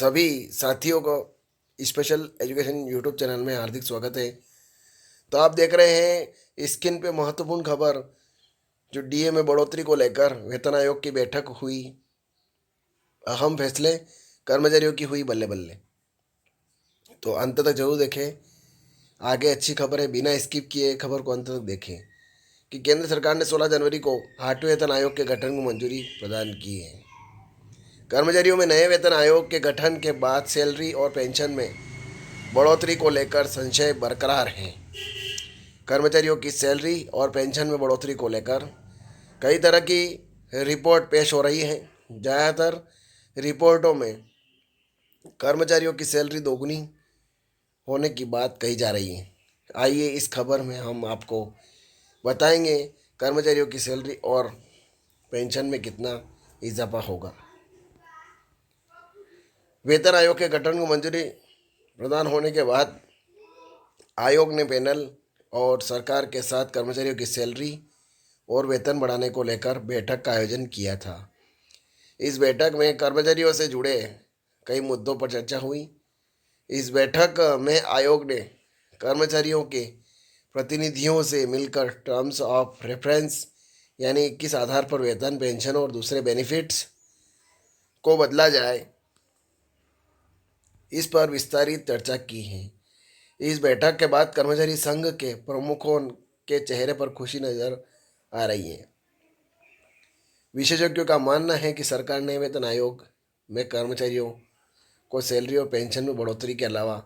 सभी साथियों को स्पेशल एजुकेशन यूट्यूब चैनल में हार्दिक स्वागत है। तो आप देख रहे हैं स्क्रीन पे महत्वपूर्ण खबर, जो डीए में बढ़ोतरी को लेकर वेतन आयोग की बैठक हुई। अहम फैसले, कर्मचारियों की हुई बल्ले बल्ले। तो अंत तक जरूर देखें, आगे अच्छी खबर है, बिना स्किप किए खबर को अंत तक देखें कि केंद्र सरकार ने 16 जनवरी को 8वें वेतन आयोग के गठन को मंजूरी प्रदान की है। कर्मचारियों में नए वेतन आयोग के गठन के बाद सैलरी और पेंशन में बढ़ोतरी को लेकर संशय बरकरार है। कर्मचारियों की सैलरी और पेंशन में बढ़ोतरी को लेकर कई तरह की रिपोर्ट पेश हो रही है। ज़्यादातर रिपोर्टों में कर्मचारियों की सैलरी दोगुनी होने की बात कही जा रही है। आइए इस खबर में हम आपको बताएंगे कर्मचारियों की सैलरी और पेंशन में कितना इजाफा होगा। वेतन आयोग के गठन को मंजूरी प्रदान होने के बाद आयोग ने पैनल और सरकार के साथ कर्मचारियों की सैलरी और वेतन बढ़ाने को लेकर बैठक का आयोजन किया था। इस बैठक में कर्मचारियों से जुड़े कई मुद्दों पर चर्चा हुई। इस बैठक में आयोग ने कर्मचारियों के प्रतिनिधियों से मिलकर टर्म्स ऑफ रेफरेंस यानी किस आधार पर वेतन, पेंशन और दूसरे बेनिफिट्स को बदला जाए, इस पर विस्तारित चर्चा की है। इस बैठक के बाद कर्मचारी संघ के प्रमुखों के चेहरे पर खुशी नजर आ रही है। विशेषज्ञों का मानना है कि सरकार ने वेतन आयोग में कर्मचारियों को सैलरी और पेंशन में बढ़ोतरी के अलावा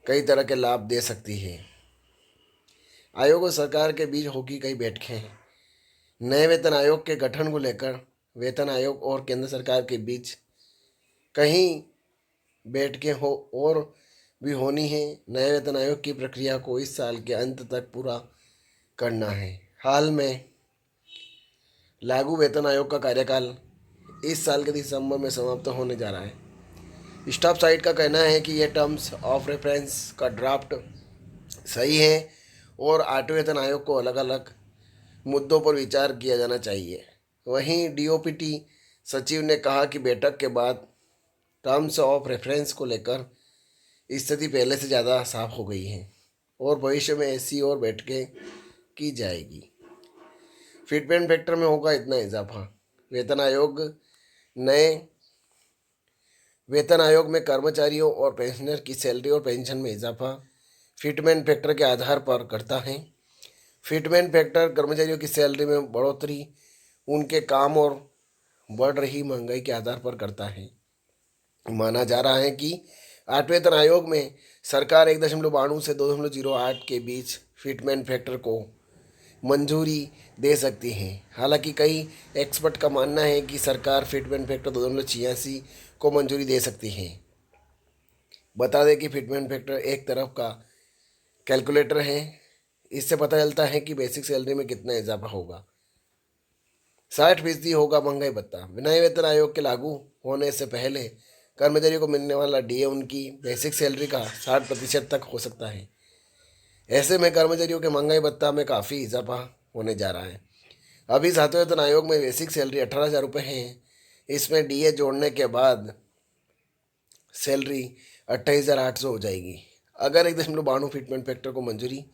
कई तरह के लाभ दे सकती है। आयोग और सरकार के बीच होगी कई बैठकें। नए वेतन आयोग के गठन को लेकर वेतन आयोग और केंद्र सरकार के बीच कहीं बैठकें हो और भी होनी है। नए वेतन आयोग की प्रक्रिया को इस साल के अंत तक पूरा करना है। हाल में लागू वेतन आयोग का कार्यकाल इस साल के दिसंबर में समाप्त होने जा रहा है। स्टाफ साइड का कहना है कि यह टर्म्स ऑफ रेफरेंस का ड्राफ्ट सही है और 8वें वेतन आयोग को अलग अलग मुद्दों पर विचार किया जाना चाहिए। वहीं डीओपीटी सचिव ने कहा कि बैठक के बाद टर्म्स ऑफ रेफरेंस को लेकर स्थिति पहले से ज़्यादा साफ हो गई है और भविष्य में ऐसी और बैठकें की जाएगी। फिटमेंट फैक्टर में होगा इतना इजाफा। नए वेतन आयोग में कर्मचारियों और पेंशनर की सैलरी और पेंशन में इजाफा फिटमेंट फैक्टर के आधार पर करता है। फिटमेंट फैक्टर कर्मचारियों की सैलरी में बढ़ोतरी उनके काम और बढ़ रही महंगाई के आधार पर करता है। माना जा रहा है कि 8वें वेतन आयोग में सरकार 1.92 से 2.08 के बीच फिटमेंट फैक्टर को मंजूरी दे सकती है। हालांकि कई एक्सपर्ट का मानना है कि सरकार फिटमेंट फैक्टर 2.86 को मंजूरी दे सकती है। बता दें कि फिटमेंट फैक्टर एक तरफ का कैलकुलेटर है। इससे पता चलता है कि बेसिक सैलरी में कितना इजाफा होगा। 60% होगा महंगाई भत्ता। नए वेतन आयोग के लागू होने से पहले कर्मचारियों को मिलने वाला डीए उनकी बेसिक सैलरी का 60% तक हो सकता है। ऐसे में कर्मचारियों के महंगाई भत्ता में काफ़ी इजाफा होने जा रहा है। अभी 7वें वेतन आयोग में बेसिक सैलरी 18,000 रुपये है। इसमें डीए जोड़ने के बाद सैलरी 28,800 हो जाएगी। अगर 1.92 फिटमेंट फैक्टर को मंजूरी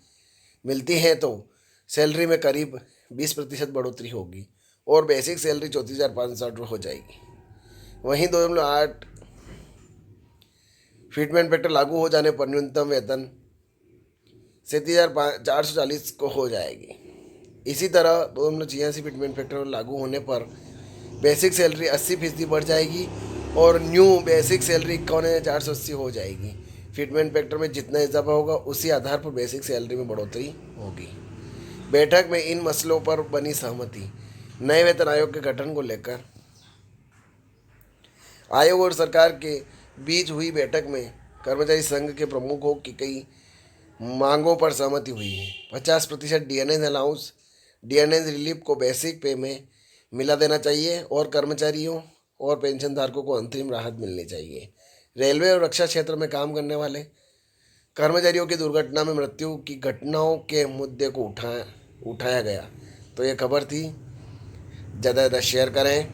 मिलती है तो सैलरी में करीब 20% बढ़ोतरी होगी और बेसिक सैलरी 34,560 हो जाएगी। वहीं 2.8 फिटमेंट फैक्टर लागू हो जाने पर न्यूनतम वेतन 37,440 को हो जाएगी। इसी तरह 2.86 फिटमेंट फैक्टर लागू होने पर बेसिक सैलरी 80% बढ़ जाएगी और न्यू बेसिक सैलरी 51,480 हो जाएगी। फिटमेंट फैक्टर में जितना इजाफा होगा उसी आधार पर बेसिक सैलरी में बढ़ोतरी होगी। बैठक में इन मसलों पर बनी सहमति। नए वेतन आयोग के गठन को लेकर आयोग और सरकार के बीच हुई बैठक में कर्मचारी संघ के प्रमुखों की कई मांगों पर सहमति हुई है। 50% डीएनएस अलाउंस, डीएनएस रिलीफ को बेसिक पे में मिला देना चाहिए और कर्मचारियों और पेंशनधारकों को अंतरिम राहत मिलनी चाहिए। रेलवे और रक्षा क्षेत्र में काम करने वाले कर्मचारियों की दुर्घटना में मृत्यु की घटनाओं के मुद्दे को उठाया गया। तो ये खबर थी। ज़्यादा से ज़्यादा शेयर करें,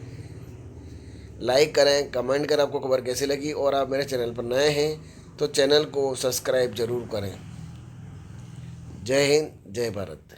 लाइक करें, कमेंट करें आपको खबर कैसी लगी, और आप मेरे चैनल पर नए हैं तो चैनल को सब्सक्राइब ज़रूर करें। जय हिंद, जय भारत।